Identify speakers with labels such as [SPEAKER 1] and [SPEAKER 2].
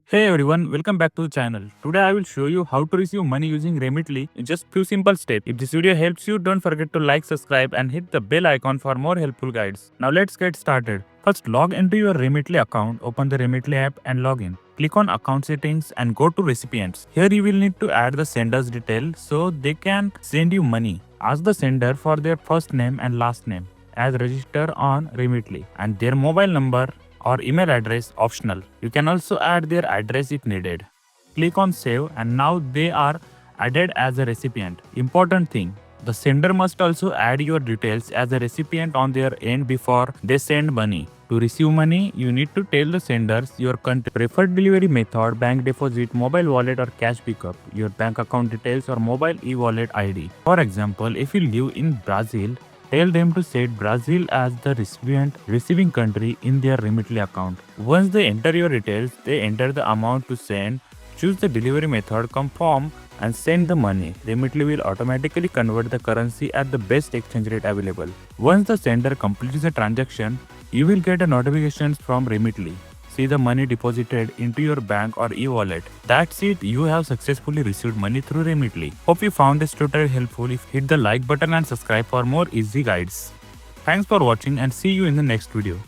[SPEAKER 1] Hey everyone, welcome back to the channel. Today I will show you how to receive money using Remitly in just few simple steps. If this video helps you, don't forget to like, subscribe and hit the bell icon for more helpful guides. Now let's get started. First log into your Remitly account, open the Remitly app and log in. Click on account settings and go to recipients. Here you will need to add the sender's detail so they can send you money. Ask the sender for their first name and last name as registered on Remitly and their mobile number or email address optional. You can also add their address if needed. Click on save and now they are added as a recipient. Important thing, the sender must also add your details as a recipient on their end before they send money. To receive money, you need to tell the senders your country, preferred delivery method, bank deposit, mobile wallet or cash pickup, your bank account details or mobile e-wallet ID. For example, if you live in Brazil, tell them to set Brazil as the recipient receiving country in their Remitly account. Once they enter your details, they enter the amount to send, choose the delivery method, confirm and send the money. Remitly will automatically convert the currency at the best exchange rate available. Once the sender completes the transaction, you will get a notification from Remitly. See the money deposited into your bank or e-wallet. That's it, you have successfully received money through Remitly. Hope you found this tutorial helpful. If hit the like button and subscribe for more easy guides. Thanks for watching and see you in the next video.